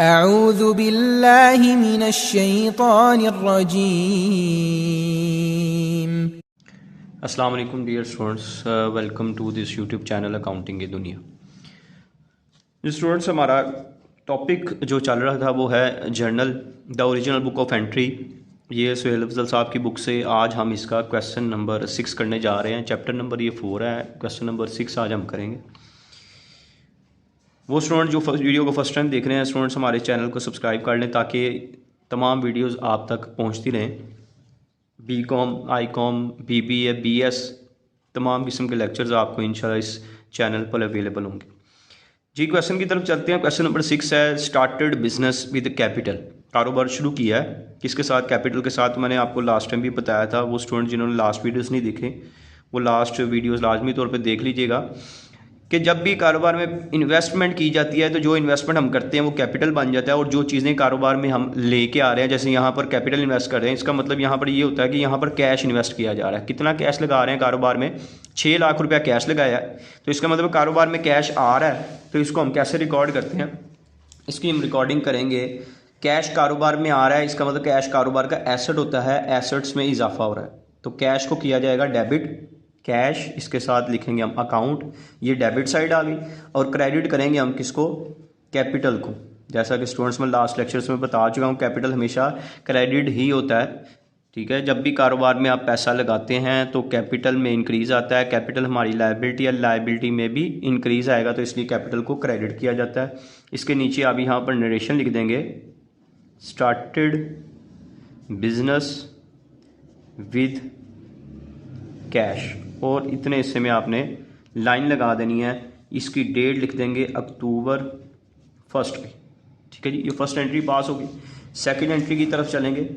अऊज़ु बिल्लाहि मिनश्शैतानिर्रजीम। अस्सलाम वालेकुम dear students, welcome to this YouTube channel accounting की दुनिया। स्टूडेंट्स, हमारा टॉपिक जो चल रहा था वो है journal the original book of entry. ये सुहेल अफजल साहब की बुक से आज हम इसका क्वेश्चन नंबर 6 करने जा रहे हैं। चैप्टर नंबर ये 4 है, क्वेश्चन नंबर 6 आज हम करेंगे। वो स्टूडेंट जो वीडियो को फर्स्ट टाइम देख रहे हैं, स्टूडेंट्स हमारे चैनल को सब्सक्राइब कर लें ताकि तमाम वीडियोज़ आप तक पहुँचती रहें। BCom, ICom, BBA, BS तमाम किस्म के लेक्चर्स आपको इंशाल्लाह इस चैनल पर अवेलेबल होंगे। जी, क्वेश्चन की तरफ चलते हैं। क्वेश्चन नंबर 6 है, स्टार्टेड बिजनेस विद कैपिटल। कारोबार शुरू किया है किसके साथ? कैपिटल के साथ। मैंने आपको लास्ट टाइम भी बताया था। वो स्टूडेंट जिन्होंने लास्ट वीडियोस नहीं देखे वो लास्ट वीडियोस लाजमी तौर पे देख लीजिएगा कि जब भी कारोबार में इन्वेस्टमेंट की जाती है तो जो इन्वेस्टमेंट हम करते हैं वो कैपिटल बन जाता है। और जो चीज़ें कारोबार में हम लेके आ रहे हैं, जैसे यहाँ पर कैपिटल इन्वेस्ट कर रहे हैं, इसका मतलब यहाँ पर ये होता है कि यहाँ पर कैश इन्वेस्ट किया जा रहा है। कितना कैश लगा रहे हैं कारोबार में? 6 लाख रुपया कैश लगाया है। तो इसका मतलब कारोबार में कैश आ रहा है। तो इसको हम कैसे रिकॉर्ड करते हैं? इसकी हम रिकॉर्डिंग करेंगे। कैश कारोबार में आ रहा है, इसका मतलब कैश कारोबार का एसेट होता है, एसेट्स में इजाफा हो रहा है। तो कैश को किया जाएगा डेबिट, कैश इसके साथ लिखेंगे हम अकाउंट, ये डेबिट साइड आ गई। और क्रेडिट करेंगे हम किसको? कैपिटल को। जैसा कि स्टूडेंट्स में लास्ट लेक्चर्स में बता चुका हूँ, कैपिटल हमेशा क्रेडिट ही होता है। ठीक है, जब भी कारोबार में आप पैसा लगाते हैं तो कैपिटल में इंक्रीज़ आता है। कैपिटल हमारी लायबिलिटी है, लायबिलिटी में भी इंक्रीज़ आएगा, तो इसलिए कैपिटल को क्रेडिट किया जाता है। इसके नीचे आप यहाँ पर नरेशन लिख देंगे, स्टार्टेड बिजनेस विद कैश, और इतने हिस्से में आपने लाइन लगा देनी है। इसकी डेट लिख देंगे अक्टूबर 1 की। ठीक है जी, ये फर्स्ट एंट्री पास होगी। सेकंड एंट्री की तरफ चलेंगे।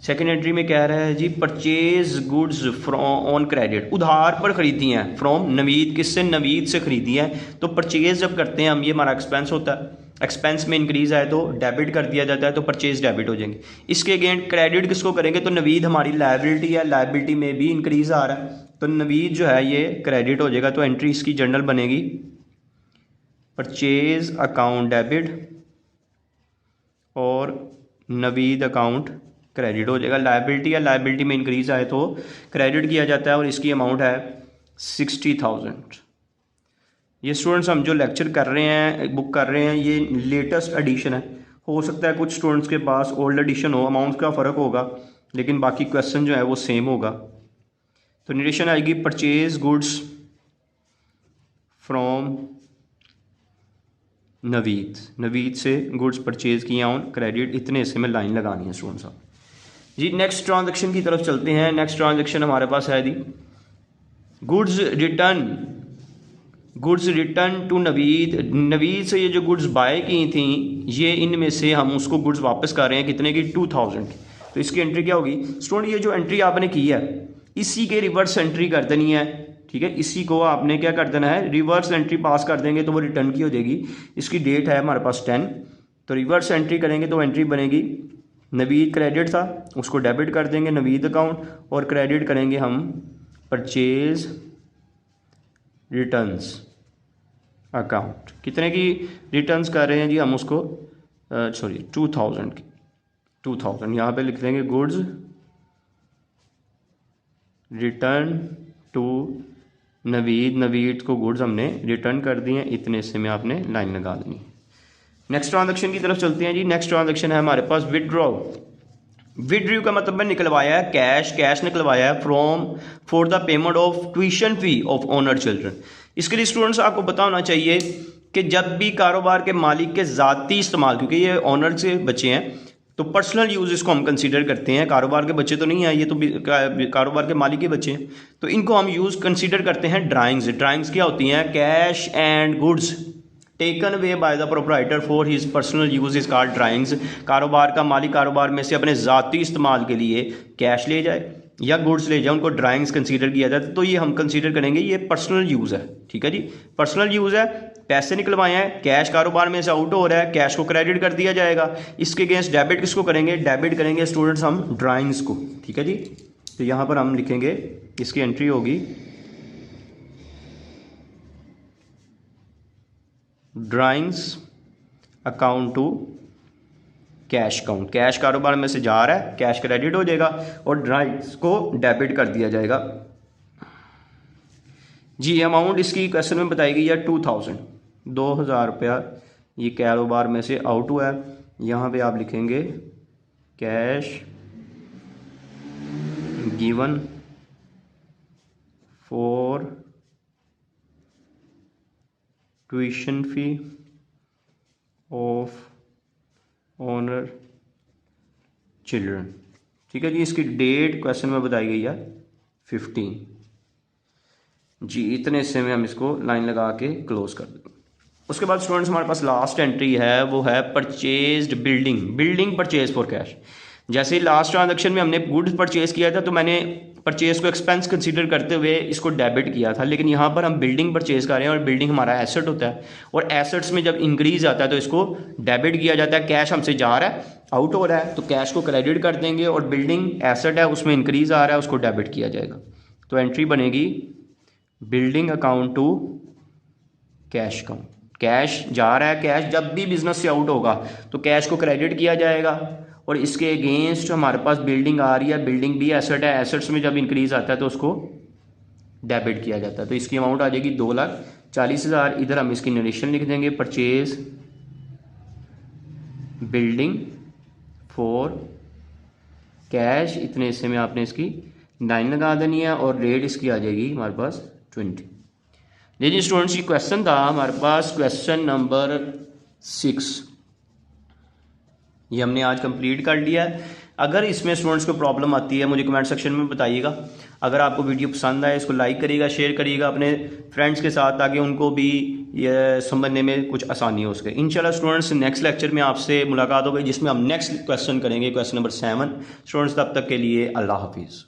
सेकंड एंट्री में कह रहा है जी, purchase goods from on credit, उधार पर खरीदी हैं। फ्रॉम नवीद, किससे? नवीद से खरीदी है। तो परचेज जब करते हैं हम, ये हमारा एक्सपेंस होता है। एक्सपेंस में इंक्रीज आए तो डेबिट कर दिया जाता है, तो परचेज डेबिट हो जाएंगे। इसके अगेंस्ट क्रेडिट किसको करेंगे? तो नवीद हमारी लायबिलिटी है, लायबिलिटी में भी इंक्रीज आ रहा है, तो नवीद जो है ये क्रेडिट हो जाएगा। तो एंट्री इसकी जर्नल बनेगी परचेज अकाउंट डेबिट और नवीद अकाउंट क्रेडिट हो जाएगा। लायबिलिटी है, लायबिलिटी में इंक्रीज आए तो क्रेडिट किया जाता है, और इसकी अमाउंट है 60,000। ये स्टूडेंट्स हम जो लेक्चर कर रहे हैं, बुक कर रहे हैं, ये लेटेस्ट एडिशन है। हो सकता है कुछ स्टूडेंट्स के पास ओल्ड एडिशन हो, अमाउंट का फ़र्क होगा, लेकिन बाकी क्वेश्चन जो है वो सेम होगा। तो नरेशन आएगी, purchase goods from Naveed, Naveed से गुड्स परचेज किए ऑन क्रेडिट। इतने हिस्से में लाइन लगानी है स्टूडेंट्स साहब जी। नेक्स्ट ट्रांजैक्शन की तरफ चलते हैं। नेक्स्ट ट्रांजैक्शन हमारे पास है जी, goods return to Naveed. Naveed से ये जो गुड्स बाय की थी, ये इनमें से हम उसको गुड्स वापस कर रहे हैं, कितने की? 2000 की। तो इसकी एंट्री क्या होगी स्टूडेंट? ये जो एंट्री आपने की है इसी के रिवर्स एंट्री कर देनी है। ठीक है, इसी को आपने क्या कर देना है? रिवर्स एंट्री पास कर देंगे तो वो रिटर्न की हो जाएगी। इसकी डेट है हमारे पास 10, तो रिवर्स एंट्री करेंगे तो एंट्री बनेगी, नवीद क्रेडिट था उसको डेबिट कर देंगे नवीद अकाउंट, और क्रेडिट करेंगे हम परचेज रिटर्न्स अकाउंट। कितने की रिटर्न्स कर रहे हैं जी हम उसको? 2000 की। 2000 यहाँ पे लिख देंगे, goods return to Naveed, Naveed को गुड्स हमने रिटर्न कर दिए। इतने से में आपने लाइन लगा देनी है। नेक्स्ट ट्रांजैक्शन की तरफ चलते हैं जी। नेक्स्ट ट्रांजैक्शन है हमारे पास विड्रॉ। विड्रॉ का मतलब मैं निकलवाया है कैश, कैश निकलवाया है from for the payment of tuition fee of owner children. इसके लिए स्टूडेंट्स आपको पता होना चाहिए कि जब भी कारोबार के मालिक के ज़ाती इस्तेमाल, क्योंकि ये ऑनर से बच्चे हैं तो पर्सनल यूज़ इसको हम कंसीडर करते हैं, कारोबार के बच्चे तो नहीं है, ये तो कारोबार के मालिक के बच्चे हैं, तो इनको हम यूज़ कंसीडर करते हैं ड्राइंग्स। ड्राइंग्स क्या होती हैं? Cash and goods taken away by the proprietor for his personal use is called drawings. कारोबार का मालिक कारोबार में से अपने ज़ाती इस्तेमाल के लिए कैश ले जाए या गुड्स ले जाए, उनको ड्राइंग्स कंसीडर किया जाता है। तो ये हम कंसीडर करेंगे ये पर्सनल यूज़ है। ठीक है जी, पर्सनल यूज़ है, पैसे निकलवाए हैं, कैश कारोबार में से आउट हो रहा है, कैश को क्रेडिट कर दिया जाएगा। इसके अगेंस्ट डेबिट किसको करेंगे? डेबिट करेंगे स्टूडेंट्स हम ड्राइंग्स को। ठीक है जी, तो यहाँ पर हम लिखेंगे, इसकी एंट्री होगी drawings account to cash account, cash कारोबार में से जा रहा है, कैश क्रेडिट हो जाएगा और राइट्स को डेबिट कर दिया जाएगा जी। अमाउंट इसकी क्वेश्चन में बताई गई है 2000 रुपया, ये कारोबार में से आउट हुआ है। यहाँ पे आप लिखेंगे cash given for tuition fee of owner children. ठीक है जी। इसकी डेट क्वेश्चन में बताई गई है 15 जी। इतने हिस्से में हम इसको लाइन लगा के क्लोज कर देंगे। उसके बाद स्टूडेंट्स हमारे पास लास्ट एंट्री है, वो है purchased building purchase for cash. जैसे लास्ट ट्रांजैक्शन में हमने गुड्स परचेज किया था तो मैंने परचेज को एक्सपेंस कंसीडर करते हुए इसको डेबिट किया था, लेकिन यहाँ पर हम बिल्डिंग परचेज कर रहे हैं और बिल्डिंग हमारा एसेट होता है और एसेट्स में जब इंक्रीज आता है तो इसको डेबिट किया जाता है। कैश हमसे जा रहा है, आउट हो रहा है, तो कैश को क्रेडिट कर देंगे और बिल्डिंग एसेट है उसमें इंक्रीज आ रहा है, उसको डेबिट किया जाएगा। तो एंट्री बनेगी building account to cash account. Cash जा रहा है, कैश जब भी बिजनेस से आउट होगा तो कैश को क्रेडिट किया जाएगा और इसके अगेंस्ट हमारे पास बिल्डिंग आ रही है, बिल्डिंग भी एसेट है, एसेट्स में जब इंक्रीज आता है तो उसको डेबिट किया जाता है। तो इसकी अमाउंट आ जाएगी 2,40,000। इधर हम इसकी नरेशन लिख देंगे परचेज बिल्डिंग फॉर कैश। इतने हिस्से में आपने इसकी 9 लगा देनी है और रेट इसकी आ जाएगी हमारे पास 20। देखिए स्टूडेंट्स, ये क्वेश्चन था हमारे पास क्वेश्चन नंबर 6, ये हमने आज कंप्लीट कर लिया है। अगर इसमें स्टूडेंट्स को प्रॉब्लम आती है मुझे कमेंट सेक्शन में बताइएगा। अगर आपको वीडियो पसंद आए इसको लाइक करिएगा, शेयर करिएगा अपने फ्रेंड्स के साथ ताकि उनको भी ये समझने में कुछ आसानी हो सके। इंशाल्लाह स्टूडेंट्स नेक्स्ट लेक्चर में आपसे मुलाकात होगी जिसमें हम नेक्स्ट क्वेश्चन करेंगे, क्वेश्चन नंबर 7। स्टूडेंट्स तब तक के लिए अल्लाह हाफिज़।